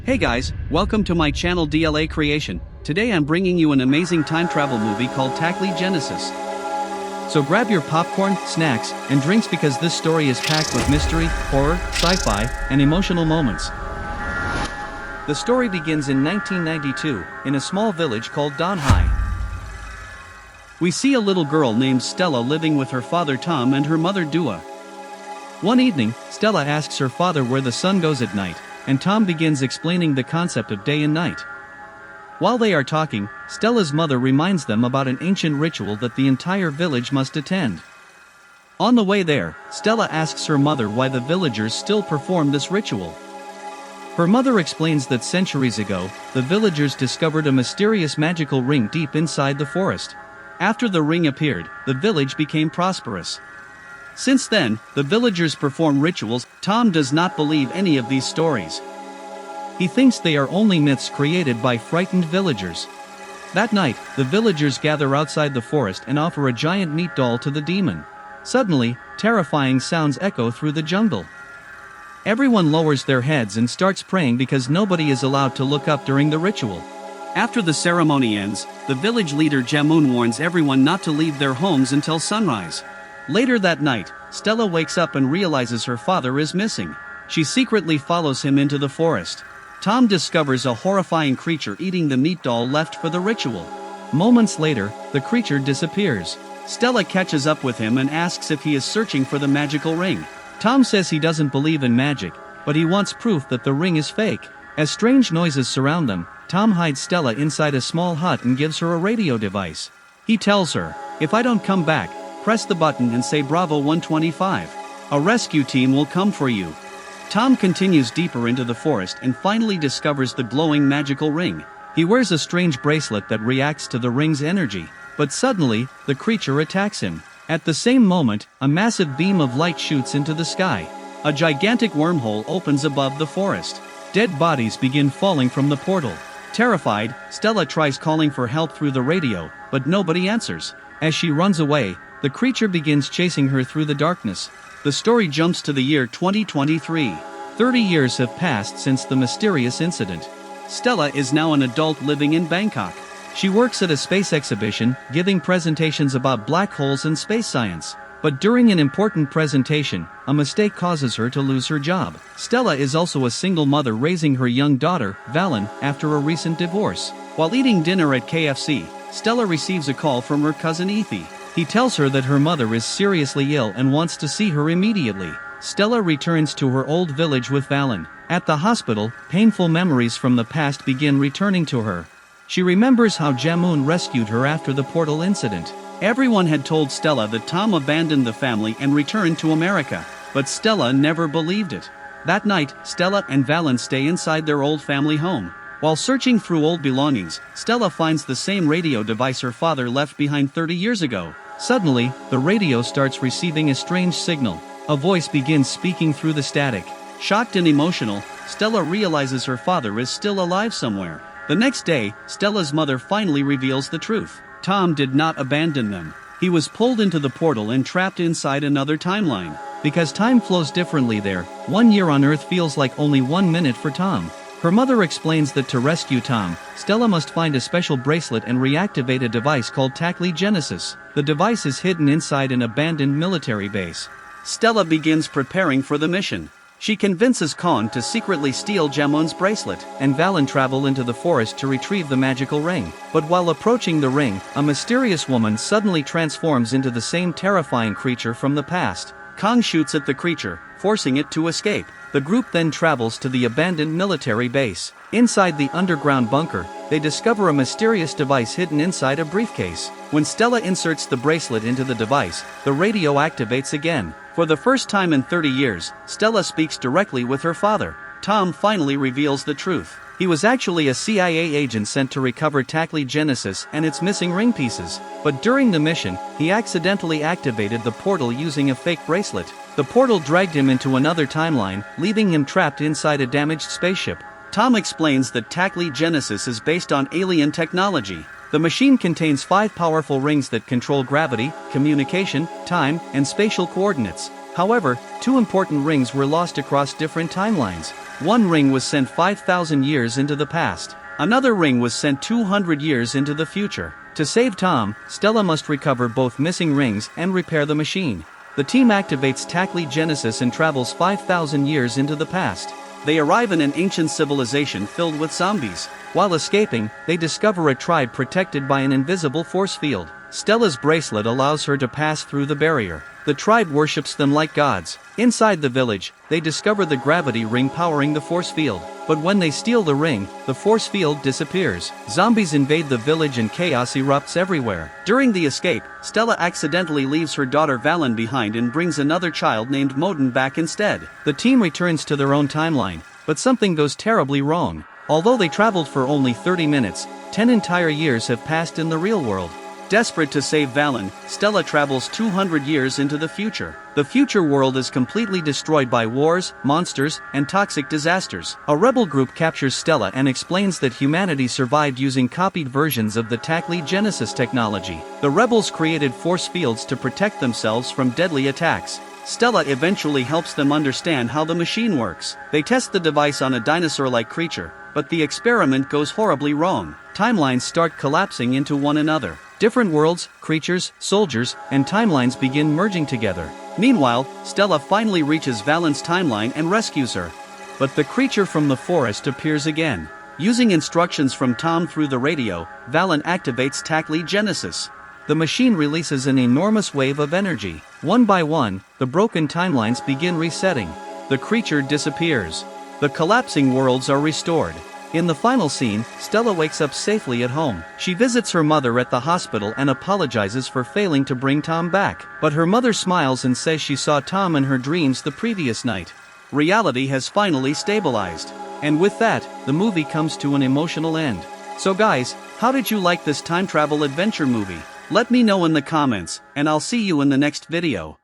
Hey guys, welcome to my channel DLA Creation. Today I'm bringing you an amazing time travel movie called Taklee Genesis. So grab your popcorn, snacks, and drinks because this story is packed with mystery, horror, sci-fi, and emotional moments. The story begins in 1992, in a small village called Donhai. We see a little girl named Stella living with her father Tom and her mother Dua. One evening, Stella asks her father where the sun goes at night, and Tom begins explaining the concept of day and night. While they are talking, Stella's mother reminds them about an ancient ritual that the entire village must attend. On the way there, Stella asks her mother why the villagers still perform this ritual. Her mother explains that centuries ago, the villagers discovered a mysterious magical ring deep inside the forest. After the ring appeared, the village became prosperous. Since then, the villagers perform rituals. Tom does not believe any of these stories. He thinks they are only myths created by frightened villagers. That night, the villagers gather outside the forest and offer a giant meat doll to the demon. Suddenly, terrifying sounds echo through the jungle. Everyone lowers their heads and starts praying because nobody is allowed to look up during the ritual. After the ceremony ends, the village leader Jamun warns everyone not to leave their homes until sunrise. Later that night, Stella wakes up and realizes her father is missing. She secretly follows him into the forest. Tom discovers a horrifying creature eating the meat doll left for the ritual. Moments later, the creature disappears. Stella catches up with him and asks if he is searching for the magical ring. Tom says he doesn't believe in magic, but he wants proof that the ring is fake. As strange noises surround them, Tom hides Stella inside a small hut and gives her a radio device. He tells her, "If I don't come back, press the button and say Bravo 125. A rescue team will come for you." Tom continues deeper into the forest and finally discovers the glowing magical ring. He wears a strange bracelet that reacts to the ring's energy, but suddenly, the creature attacks him. At the same moment, a massive beam of light shoots into the sky. A gigantic wormhole opens above the forest. Dead bodies begin falling from the portal. Terrified, Stella tries calling for help through the radio, but nobody answers. As she runs away, the creature begins chasing her through the darkness. The story jumps to the year 2023. 30 years have passed since the mysterious incident. Stella is now an adult living in Bangkok. She works at a space exhibition, giving presentations about black holes and space science. But during an important presentation, a mistake causes her to lose her job. Stella is also a single mother raising her young daughter, Valen, after a recent divorce. While eating dinner at KFC, Stella receives a call from her cousin Ethy. He tells her that her mother is seriously ill and wants to see her immediately. Stella returns to her old village with Valen. At the hospital, painful memories from the past begin returning to her. She remembers how Jamun rescued her after the portal incident. Everyone had told Stella that Tom abandoned the family and returned to America, but Stella never believed it. That night, Stella and Valen stay inside their old family home. While searching through old belongings, Stella finds the same radio device her father left behind 30 years ago. Suddenly, the radio starts receiving a strange signal. A voice begins speaking through the static. Shocked and emotional, Stella realizes her father is still alive somewhere. The next day, Stella's mother finally reveals the truth. Tom did not abandon them. He was pulled into the portal and trapped inside another timeline. Because time flows differently there, 1 year on Earth feels like only 1 minute for Tom. Her mother explains that to rescue Tom, Stella must find a special bracelet and reactivate a device called Taklee Genesis. The device is hidden inside an abandoned military base. Stella begins preparing for the mission. She convinces Khan to secretly steal Jamun's bracelet, and Valen travel into the forest to retrieve the magical ring. But while approaching the ring, a mysterious woman suddenly transforms into the same terrifying creature from the past. Khan shoots at the creature, forcing it to escape. The group then travels to the abandoned military base. Inside the underground bunker, they discover a mysterious device hidden inside a briefcase. When Stella inserts the bracelet into the device, the radio activates again. For the first time in 30 years, Stella speaks directly with her father. Tom finally reveals the truth. He was actually a CIA agent sent to recover Taklee Genesis and its missing ring pieces. But during the mission, he accidentally activated the portal using a fake bracelet. The portal dragged him into another timeline, leaving him trapped inside a damaged spaceship. Tom explains that Taklee Genesis is based on alien technology. The machine contains 5 powerful rings that control gravity, communication, time, and spatial coordinates. However, two important rings were lost across different timelines. One ring was sent 5,000 years into the past. Another ring was sent 200 years into the future. To save Tom, Stella must recover both missing rings and repair the machine. The team activates Taklee Genesis and travels 5,000 years into the past. They arrive in an ancient civilization filled with zombies. While escaping, they discover a tribe protected by an invisible force field. Stella's bracelet allows her to pass through the barrier. The tribe worships them like gods. Inside the village, they discover the gravity ring powering the force field. But when they steal the ring, the force field disappears. Zombies invade the village and chaos erupts everywhere. During the escape, Stella accidentally leaves her daughter Valen behind and brings another child named Moden back instead. The team returns to their own timeline, but something goes terribly wrong. Although they traveled for only 30 minutes, 10 entire years have passed in the real world. Desperate to save Valen, Stella travels 200 years into the future. The future world is completely destroyed by wars, monsters, and toxic disasters. A rebel group captures Stella and explains that humanity survived using copied versions of the Taklee Genesis technology. The rebels created force fields to protect themselves from deadly attacks. Stella eventually helps them understand how the machine works. They test the device on a dinosaur-like creature, but the experiment goes horribly wrong. Timelines start collapsing into one another. Different worlds, creatures, soldiers, and timelines begin merging together. Meanwhile, Stella finally reaches Valen's timeline and rescues her. But the creature from the forest appears again. Using instructions from Tom through the radio, Valen activates Taklee Genesis. The machine releases an enormous wave of energy. One by one, the broken timelines begin resetting. The creature disappears. The collapsing worlds are restored. In the final scene, Stella wakes up safely at home. She visits her mother at the hospital and apologizes for failing to bring Tom back. But her mother smiles and says she saw Tom in her dreams the previous night. Reality has finally stabilized. And with that, the movie comes to an emotional end. So guys, how did you like this time travel adventure movie? Let me know in the comments, and I'll see you in the next video.